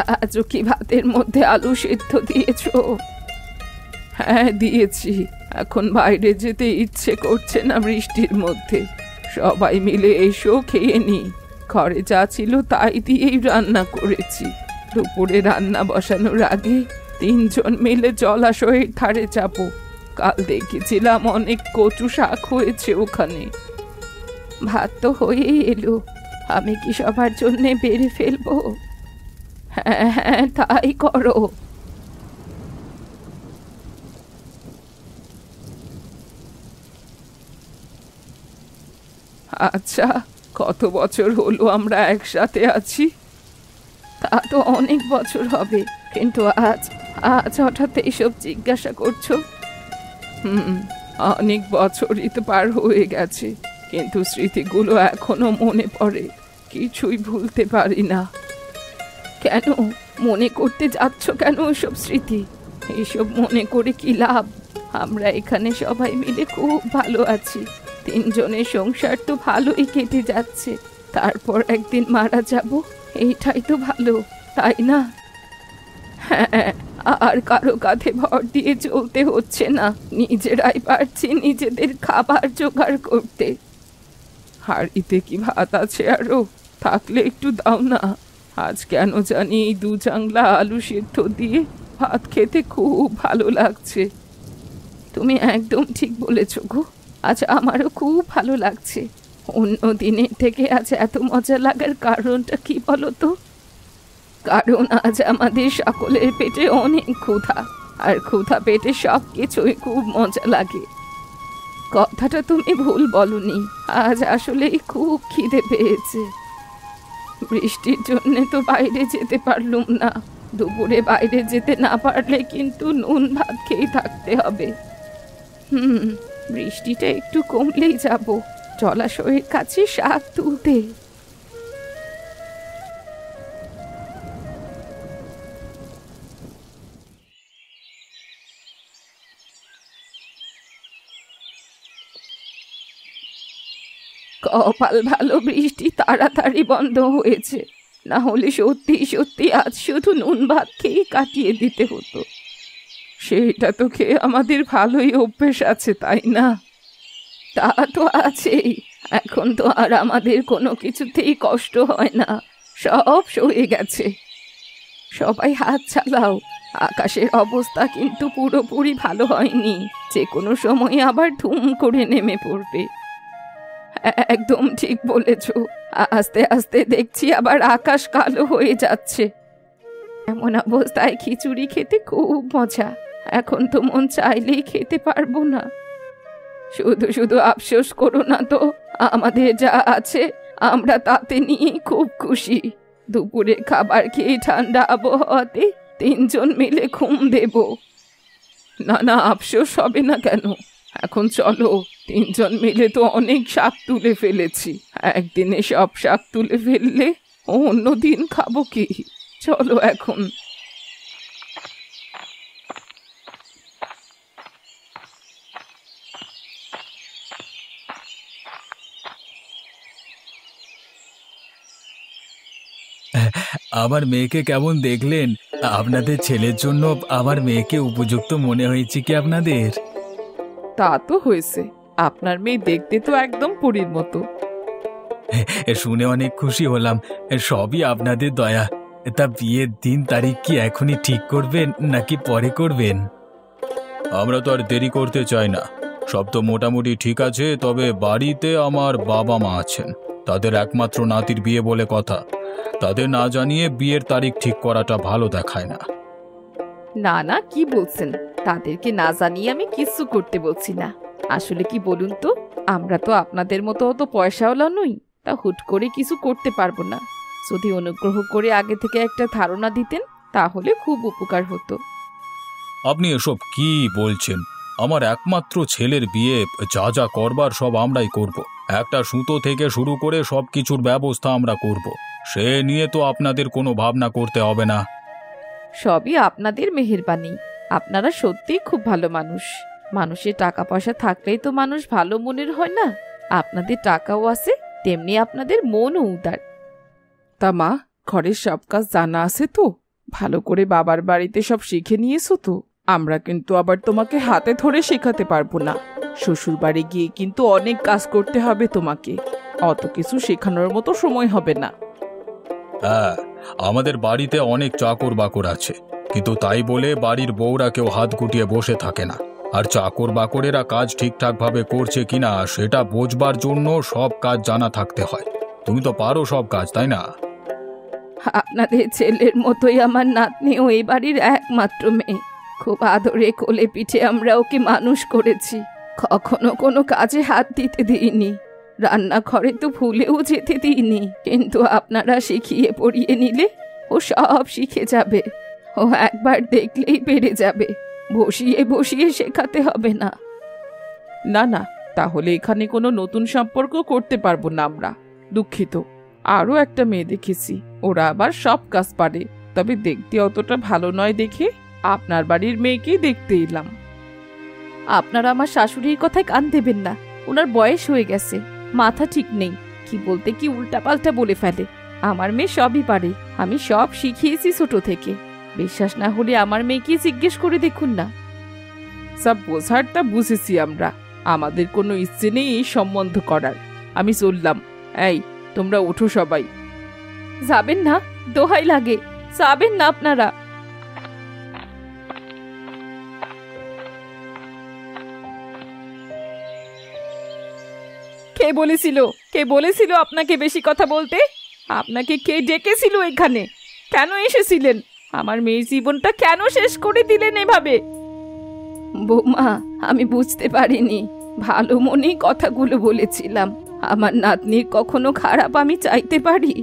আজও কি ভাতের মধ্যে আলু সিদ্ধ দিয়েছো? হ্যাঁ দিয়েছি। এখন বাইরে যেতে ইচ্ছে করছে না বৃষ্টির মধ্যে। সবাই মিলে এসো খেয়ে নি। ঘরে যা ছিল তাই দিয়েই রান্না করেছি। দুপুরে রান্না বসানোর আগে 3 জন মিলে জলাশয়ের ধারে যাবো। কাল দেখেছিলাম অনেক কচু শাক হয়েছে ওখানে। ভাত তো হয়েই এলো, আমি কি সবার জন্য বেড়ে ফেলবো? হ্যাঁ হ্যাঁ তাই করো। আচ্ছা, কত বছর হলো আমরা একসাথে আছি? তা তো অনেক বছর হবে, কিন্তু আজ আজ হঠাৎ এইসব জিজ্ঞাসা করছো? অনেক বছরই তো পার হয়ে গেছে, কিন্তু স্মৃতিগুলো এখনো মনে পড়ে। কিছুই ভুলতে পারি না। কেন মনে করতে যাচ্ছ কেন ওসব স্মৃতি? এইসব মনে করে কি লাভ? আমরা এখানে সবাই মিলে খুব ভালো আছি। 3 জনের সংসার তো ভালোই কেটে যাচ্ছে। তারপর একদিন মারা যাব, এইটাই তো ভালো, তাই না? হ্যাঁ, আর কারো কাঁধে ভর দিয়ে চলতে হচ্ছে না। নিজেরাই পারছি নিজেদের খাবার জোগাড় করতে। হাঁড়িতে কি ভাত আছে আরো? থাকলে একটু দাও না। আজ কেন জানি এই 2 চাংলা আলু সিদ্ধ দিয়ে ভাত খেতে খুব ভালো লাগছে। তুমি একদম ঠিক বলেছ গো, আজ আমারও খুব ভালো লাগছে। অন্য দিনের থেকে আজ এত মজা লাগার কারণটা কি বলো তো? কারণ আজ আমাদের সকলের পেটে অনেক ক্ষুধা, আর ক্ষুধা পেটে সব কিছুই খুব মজা লাগে। কথাটা তুমি ভুল বলনি, আজ আসলে খুব খিদে পেয়েছে। বৃষ্টির জন্য তো বাইরে যেতে পারলুম না। দুপুরে বাইরে যেতে না পারলে কিন্তু নুন ভাত খেয়ে থাকতে হবে। বৃষ্টিটা একটু কমলেই যাব জলাশয়ের কাছে শাক তুলতে। কপাল ভালো বৃষ্টি তাড়াতাড়ি বন্ধ হয়েছে, না হলে সত্যি সত্যি আজ শুধু নুন ভাত খেয়ে কাটিয়ে দিতে হতো। সেটা তো খেয়ে আমাদের ভালোই অভ্যেস আছে, তাই না? তা তো আছেই। এখন তো আর আমাদের কোনো কিছুতেই কষ্ট হয় না, সব সয়ে গেছে। সবাই হাত চালাও। আকাশের অবস্থা কিন্তু পুরোপুরি ভালো হয়নি, যে কোনো সময় আবার ধুম করে নেমে পড়বে। একদম ঠিক বলেছ। আস্তে আস্তে দেখছি আবার আকাশ কালো হয়ে যাচ্ছে। এমন অবস্থায় খিচুড়ি খেতে খুব মজা। এখন তো মন চাইলেই খেতে পারবো না। শুধু শুধু আফসোস করো না তো, আমাদের যা আছে আমরা তাতে নিয়েই খুব খুশি। দুপুরে খাবার খেয়ে ঠান্ডা আবহাওয়াতে 3 জন মিলে ঘুম দেব। না না, আফসোস হবে না কেন? এখন চলো, 3 জন মিলে তো অনেক শাক তুলে ফেলেছি। একদিনে সব শাক তুলে ফেললে অন্য দিন খাবো কি? চলো এখন। আমার মেয়েকে কেমন দেখলেন? আপনাদের ছেলের জন্য আমার মেয়েকে উপযুক্ত মনে হয়েছে কি আপনাদের? তা তো হয়েছে। আপনার মেয়ে দেখতে তো একদম পরীর মতো। শুনে অনেক খুশি হলাম। সবই আপনাদের দয়া। তা বিয়ের দিন তারিখ কি এখনই ঠিক করবেন নাকি পরে করবেন? আমরা তো আর দেরি করতে চাই না। সব তো মোটামুটি ঠিক আছে, তবে বাড়িতে আমার বাবা মা আছেন। তাদের একমাত্র নাতির বিয়ে বলে কথা। তাদের না জানিয়ে বিয়ের তারিখ ঠিক করাটা ভালো দেখায় না। না না, কি বলছেন? তাদেরকে না জানিয়ে আমি কিছু করতে বলছি না। আসলে কি বলুন তো, আমরা তো আপনাদের মতো অত পয়সাওয়ালা নই, তা হুট করে কিছু করতে পারবো না। যদি অনুগ্রহ করে আগে থেকে একটা ধারণা দিতেন তাহলে খুব উপকার হতো। আপনি এসব কি বলছেন? আমার একমাত্র ছেলের বিয়ে, যা যা করবার সব আমরাই করব। একটা সুতো থেকে শুরু করে সব কিছুর ব্যবস্থা আমরা করব। সে নিয়ে তো আপনাদের কোনো ভাবনা করতে হবে না। সবই আপনাদের মেহেরবানি। আপনারা সত্যিই খুব ভালো মানুষ। মানুষের টাকা পয়সা থাকলেই তো মানুষ ভালো মনের হয় না। আপনাদের টাকাও আছে, তেমনি আপনাদের মনও উদার। তা মা, ঘরের সব কাজ জানা আছে তো? ভালো করে বাবার বাড়িতে সব শিখে নিয়েছো তো? আমরা কিন্তু আবার তোমাকে হাতে ধরে শেখাতে পারবো না। শ্বশুর বাড়ি গিয়ে কিন্তু অনেক কাজ করতে হবে তোমাকে, অত কিছু শেখানোর মতো সময় হবে না। হ্যাঁ, আমাদের বাড়িতে অনেক চাকর বাকর আছে, কিন্তু তাই বলে বাড়ির বউরা কেউ হাত গুটিয়ে বসে থাকে না। আর চাকর বাকরেরা কাজ ঠিকঠাক ভাবে করছে কিনা সেটা বোঝবার জন্য সব কাজ জানা থাকতে হয়। তুমি তো পারো সব কাজ, তাই না? আপনাদের ছেলের মতোই আমার নাতনিও এই বাড়ির একমাত্র মেয়ে। খুব আদরে কোলে পিঠে আমরা ওকে মানুষ করেছি, কখনো কোনো কাজে হাত দিতে দিইনি, রান্নাঘরে তো ভুলেও যেতে দিইনি। কিন্তু আপনারা শিখিয়ে পড়িয়ে নিলে ও সব শিখে যাবে। ও একবার দেখলেই পেরে যাবে, বসিয়ে বসিয়ে শেখাতে হবে না। না না, তাহলে এখানে কোনো নতুন সম্পর্ক করতে পারবো না আমরা, দুঃখিত। আরও একটা মেয়ে দেখেছি, ওরা আবার সব কাজ পারে, তবে দেখতে অতটা ভালো নয় দেখে আপনার বাড়ির মেয়েকেই দেখতে এলাম। আপনারা আমার শাশুড়ির কথায় কান দেবেন না, ওনার বয়স হয়ে গেছে, মাথা ঠিক নেই, কি বলতে কি উল্টাপাল্টা বলে ফেলে। আমার মেয়ে সবই পারে, আমি সব শিখিয়েছি ছোট থেকে। বিশ্বাস না হলে আমার মেয়েকে জিজ্ঞেস করে দেখুন না। সব বোঝারটা বুঝেছি আমরা, আমাদের কোনো ইচ্ছে নেই এই সম্বন্ধ করার। আমি চললাম। এই, তোমরা ওঠো সবাই। যাবেন না, দোহাই লাগে, যাবেন না আপনারা। কে বলেছিল আপনাকে বেশি কথা বলতে? আপনাকে কে ডেকেছিল এখানে? কেন এসেছিলেন? আমার মেয়ের জীবনটা কেন শেষ করে দিলেন এভাবে? বৌমা, আমি বুঝতে পারিনি, ভালো মনেই কথাগুলো বলেছিলাম। আমার নাতনির কখনো খারাপ আমি চাইতে পারি?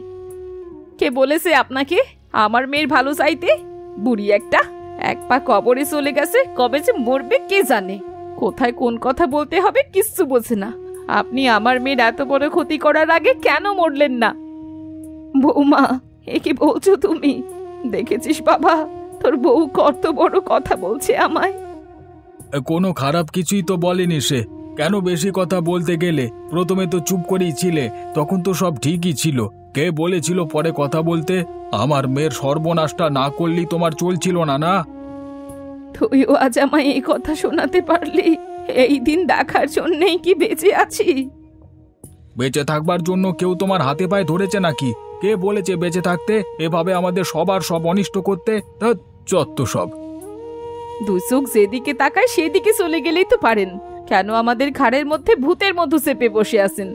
কে বলেছে আপনাকে আমার মেয়ের ভালো চাইতে? বুড়ি একটা, এক পা কবরে চলে গেছে, কবে যে মরবে কে জানে। কোথায় কোন কথা বলতে হবে কিচ্ছু বোঝে না। আপনি আমার মেয়ের এত বড় ক্ষতি করার আগে কেন মরলেন না? বৌমা, এ কি বলছো তুমি? দেখেছিস বাবা, তোর বউ কত বড় কথা বলছে আমায়। কোনো খারাপ কিছুই তো বলেনি সে, কেন বেশি কথা বলতে গেলে? প্রথমে তো চুপ করেই ছিলে, তখন তো সব ঠিকই ছিল। কে বলেছিল পরে কথা বলতে? আমার মেয়ের সর্বনাশটা না করলেই তোমার চলছিল না, না? তুইও আজ আমায় এই কথা শোনাতে পারলি? এই দিন দেখার জন্যই কি বেঁচে আছি? বেঁচে থাকবার জন্য কেউ তোমার হাতে পায়ে ধরেছে নাকি? কে বলেছে বেঁচে থাকতে, এভাবে আমাদের সবার সব অনিষ্ট করতে? যত সব। দুই চোখ যেদিকে তাকায় সেদিকে চলে গেলেই তো পারেন, কেন আমাদের ঘাড়ের মধ্যে ভূতের মতো চেপে বসে আছেন?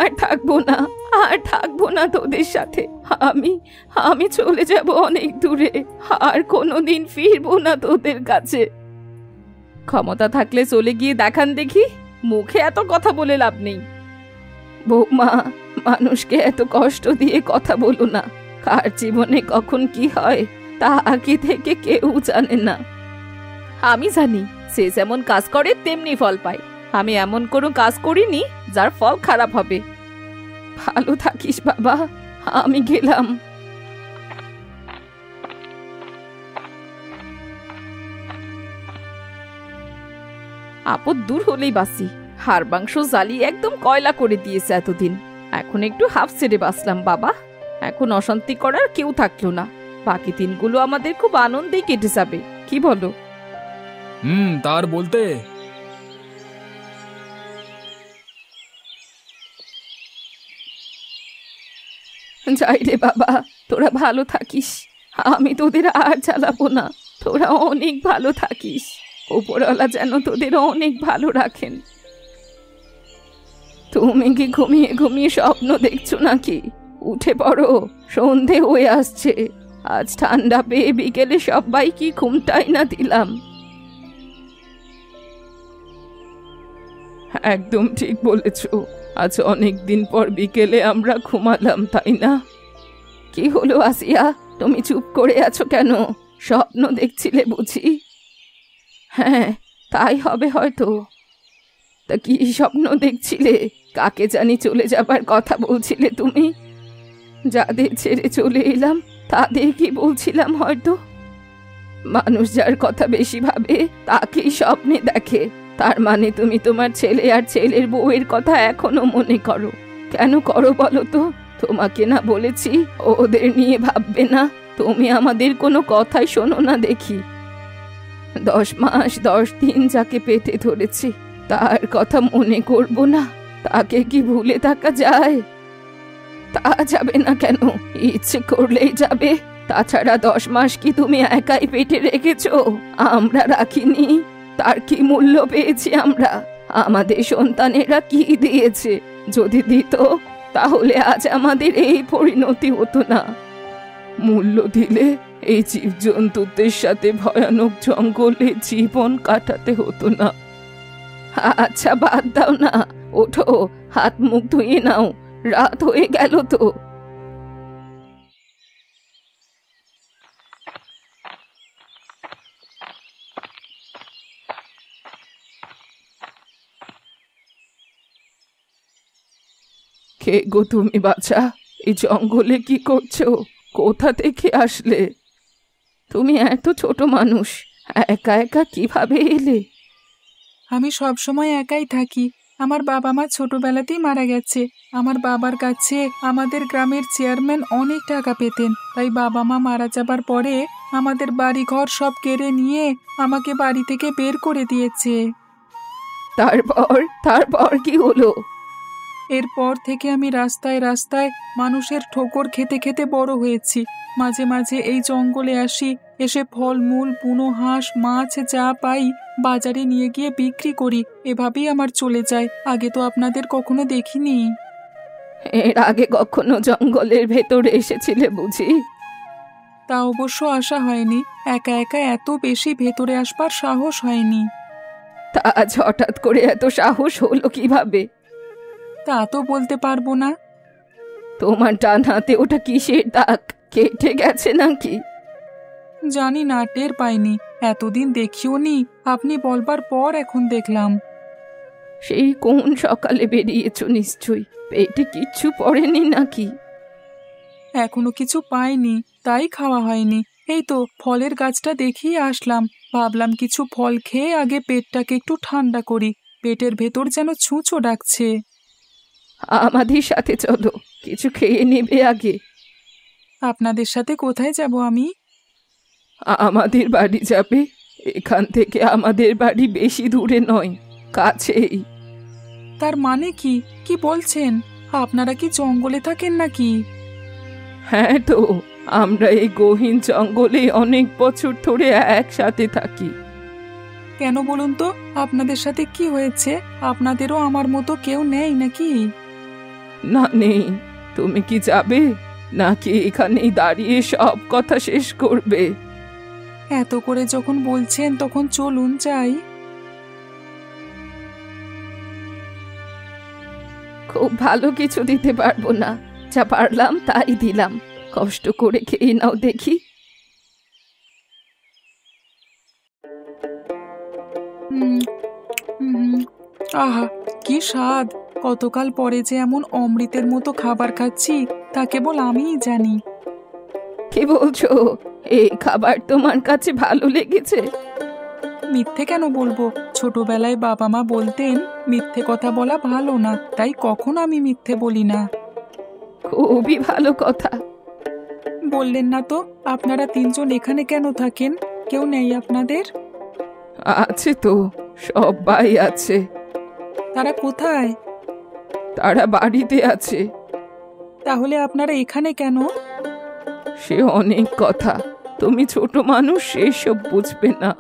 আর থাকবো না তোদের সাথে। আমি চলে যাব অনেক দূরে, আর কোনোদিন ফিরবো না তোদের কাছে। ক্ষমতা থাকলে চলে গিয়ে দেখান দেখি, মুখে এত কথা বলে লাভ নেই। বৌমা, মানুষকে এত কষ্ট দিয়ে কথা বলো না, কার জীবনে কখন কি হয় তা আগে থেকে কেউ জানে না। আমি জানি সে যেমন কাজ করে তেমনি ফল পায়, আমি এমন কোনো কাজ করিনি যার ফল খারাপ হবে। ভালো থাকিস বাবা, আমি গেলাম। আপদ দূর হলেই বাসি, হাড় মাংস জ্বালিয়ে একদম কয়লা করে দিয়েছে এতদিন। এখন একটু হাফ ছেড়ে বাঁচলাম বাবা, এখন অশান্তি করার কেউ থাকলো না। বাকি দিনগুলো আমাদের খুব আনন্দেই কেটে যাবে, কি বলো? তার বলতে যাই রে বাবা, তোরা ভালো থাকিস, আমি তোদের আর জ্বালাবো না। তোরা অনেক ভালো থাকিস, উপরওয়ালা যেন তোদের অনেক ভালো রাখেন। তুমি কি ঘুমিয়ে ঘুমিয়ে স্বপ্ন দেখছো নাকি? উঠে পড়ো, সন্ধে হয়ে আসছে। আজ ঠান্ডা পেয়ে বিকেলে সবাই কি ঘুমটাই না দিলাম। একদম ঠিক বলেছ, আজ অনেক দিন পর বিকেলে আমরা ঘুমালাম, তাই না? কি হলো আসিয়া, তুমি চুপ করে আছো কেন? স্বপ্ন দেখছিলে বুঝি? হ্যাঁ, তাই হবে হয়তো। তা কি স্বপ্ন দেখছিলে? কাকে জানি চলে যাবার কথা বলছিলে তুমি? যাদের ছেড়ে চলে এলাম তাদের কি বলছিলাম হয়তো? মানুষ যার কথা বেশি ভাবে তাকেই স্বপ্নে দেখে, তার মানে তুমি তোমার ছেলে আর ছেলের বউয়ের কথা এখনো মনে করো। কেন করো বলো তো? তোমাকে না বলেছি ওদের নিয়ে ভাববে না? তুমি আমাদের কোনো কথাই শোনো না দেখি। 10 মাস 10 দিন যাকে পেটে ধরেছি তার কথা মনে করব না, তাকে কি ভুলে থাকা যায়? তা যাবে না কেন, ইচ্ছে করলেই যাবে। তাছাড়া 10 মাস কি তুমি একাই পেটে রেখেছো? আমরা রাখিনি। তার কি মূল্য পেয়েছি আমরা? আমাদের সন্তানেরা কি দিয়েছে? যদি দিত তাহলে আজ আমাদের এই পরিণতি হতো না। মূল্য দিলে এই জীবজন্তুদের সাথে ভয়ানক জঙ্গলে জীবন কাটাতে হতো না। আচ্ছা বাদ দাও না, ওঠো, হাত মুখ ধুয়ে নাও, রাত হয়ে গেল তো। কে গো তুমি বাছা? এই জঙ্গলে কি করছো? কোথা থেকে আসলে? তুমি এত ছোট মানুষ, একা একা কিভাবে এলে? আমি সব সময় একাই থাকি। আমার বাবা মা ছোটবেলাতেই মারা গেছে। আমার বাবার কাছে আমাদের গ্রামের চেয়ারম্যান অনেক টাকা পেতেন, তাই বাবা মা মারা যাবার পরে আমাদের বাড়ি ঘর সব কেড়ে নিয়ে আমাকে বাড়ি থেকে বের করে দিয়েছে। তারপর তারপর কি হলো? এরপর থেকে আমি রাস্তায় রাস্তায় মানুষের ঠোকর খেতে খেতে বড় হয়েছি। মাঝে মাঝে এই জঙ্গলে আসি, এসে ফলমূল, বুনো হাঁস, মাছ যা পাই বাজারে নিয়ে গিয়ে বিক্রি করি। এভাবেই আমার চলে যায়। আগে তো আপনাদের কখনো দেখিনি। এর আগে কখনো জঙ্গলের ভেতরে এসেছিলে বুঝি? তা অবশ্য আসা হয়নি। একা একা এত বেশি ভেতরে আসবার সাহস হয়নি। তা আজ হঠাৎ করে এত সাহস হলো কিভাবে? তা তো বলতে পারবো না। তোমার ডান হাতে ওটা কিসের দাগ? কেটে গেছে নাকি? জানি না, টের পাইনি। এতদিন দেখিও নি, আপনি বলবার পর এখন দেখলাম। সেই কোন সকালে বেরিয়েছো নিশ্চয়ই। পেটে কিচ্ছু পড়েনি নাকি? এখনো কিছু পাইনি, তাই খাওয়া হয়নি। এই তো ফলের গাছটা দেখিয়ে আসলাম। ভাবলাম কিছু ফল খেয়ে আগে পেটটাকে একটু ঠান্ডা করি। পেটের ভেতর যেন ছুঁচো ডাকছে। আমাদের সাথে চলো, কিছু খেয়ে নেবে আগে। আপনাদের সাথে কোথায় যাব আমি? আমাদের বাড়ি যাবে। এখান থেকে আমাদের বাড়ি বেশি দূরে নয়, কাছেই। তার মানে কি? কি বলছেন? আপনারা কি জঙ্গলে থাকেন নাকি? হ্যাঁ তো, আমরা এই গহীন জঙ্গলে অনেক বছর ধরে একসাথে থাকি। কেন বলুন তো, আপনাদের সাথে কি হয়েছে? আপনাদেরও আমার মতো কেউ নেই নাকি? না নেই। তুমি কি যাবে নাকি এখানেই দাঁড়িয়ে সব কথা শেষ করবে? এত করে যখন বলছেন তখন চলুন যাই। খুব ভালো কিছু দিতে পারবো না, যা পারলাম তাই দিলাম। কষ্ট করে খেয়ে নাও দেখি। হুম হুম, আহা কি স্বাদ! কতকাল পরে যে এমন অমৃতের মতো খাবার খাচ্ছি তা কেবল আমিই জানি। কি বলছো? এই খাবার তোমার কাছে ভালো লেগেছে? মিথ্যে কেন বলবো? ছোটবেলায় বাবা মা বলতেন মিথ্যে কথা বলা ভালো না, তাই কখনো আমি মিথ্যে বলি না। খুবই ভালো কথা। বললেন না তো, আপনারা তিনজন এখানে কেন থাকেন? কেউ নেই আপনাদের? আছে তো, সবাই আছে। তারা কোথায়? তারা বাড়িতে আছে। তাহলে আপনারা এখানে কেন? সে অনেক কথা, তুমি ছোট মানুষ, সেসব বুঝবে না।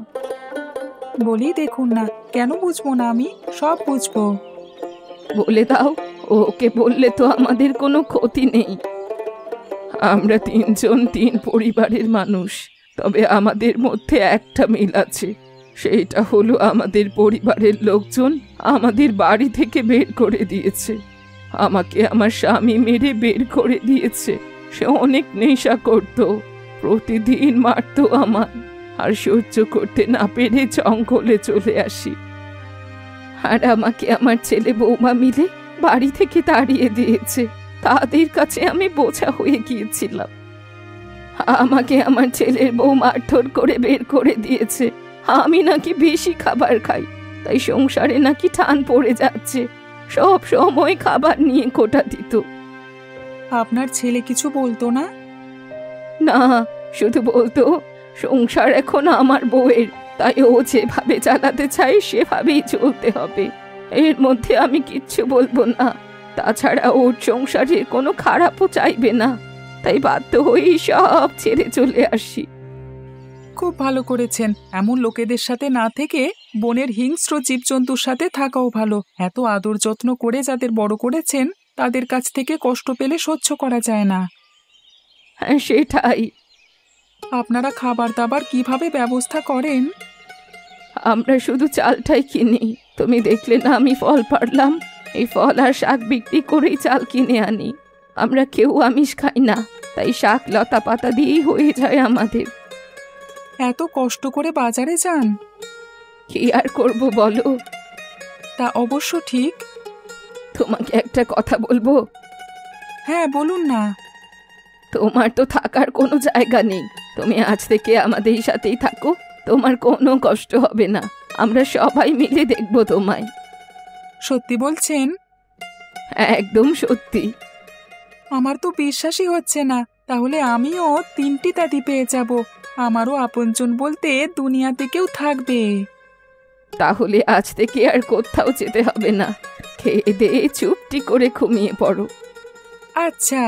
বলি দেখুন না, কেন বুঝবো না? আমি সব বুঝবো। বলে দাও। ওকে বললে তো আমাদের কোনো ক্ষতি নেই। আমরা তিনজন তিন পরিবারের মানুষ, তবে আমাদের মধ্যে একটা মিল আছে। সেটা হলো আমাদের পরিবারের লোকজন আমাদের বাড়ি থেকে বের করে দিয়েছে। আমাকে আমার স্বামী মেরে বের করে দিয়েছে। সে অনেক নেশা করত, প্রতিদিন মারতো আমার, আর সহ্য করতে না পেরে জঙ্গলে চলে আসি। আর আমাকে আমার ছেলে বৌমা মিলে বাড়ি থেকে তাড়িয়ে দিয়েছে। তাদের কাছে আমি বোঝা হয়ে গিয়েছিলাম। আমাকে আমার ছেলের বউ মারধর করে বের করে দিয়েছে। আমি নাকি বেশি খাবার খাই, তাই সংসারে নাকি টান পড়ে যাচ্ছে। সব সময় খাবার নিয়ে খোঁটা দিত। আপনার ছেলে কিছু বলতো না? না, শুধু বলতো সংসার এখন আমার বউয়ের, তাই ও যেভাবে চালাতে চায় সেভাবেই চলতে হবে। এর মধ্যে আমি কিচ্ছু বলবো না। তাছাড়া ওর সংসারের কোনো খারাপও চাইবে না, তাই বাধ্য হয়েই সব ছেড়ে চলে আসি। খুব ভালো করেছেন। এমন লোকেদের সাথে না থেকে বনের হিংস্র জীবজন্তুর সাথে থাকাও ভালো। এত আদর যত্ন করে যাদের বড় করেছেন তাদের কাছ থেকে কষ্ট পেলে সহ্য করা যায় না। হ্যাঁ, সেটাই। আপনারা খাবার দাবার কিভাবে ব্যবস্থা করেন? আমরা শুধু চালটাই কিনি। তুমি দেখলে না আমি ফল পাড়লাম, এই ফল আর শাক বিক্রি করেই চাল কিনে আনি। আমরা কেউ আমিষ খাই না, তাই শাক লতা পাতা দিয়েই হয়ে যায় আমাদের। এত কষ্ট করে বাজারে যান? কি আর করব বলো। তা অবশ্য ঠিক। তোমাকে একটা কথা বলবো? হ্যাঁ, বলুন না। তোমার তো থাকার কোনো জায়গা নেই। তুমি আজ থেকে আমাদের সাথেই থাকো, তোমার কোনো কষ্ট হবে না। আমরা সবাই মিলে দেখবো তোমায়। সত্যি বলছেন? একদম সত্যি। আমার তো বিশ্বাসই হচ্ছে না। তাহলে আমিও 3টি দাদি পেয়ে যাব। আমারও আপনজন বলতে দুনিয়াতে কেউ থাকবে। তাহলে আজ থেকে আর কোথাও যেতে হবে না। খেয়ে দিয়ে চুপটি করে ঘুমিয়ে পড়ো। আচ্ছা।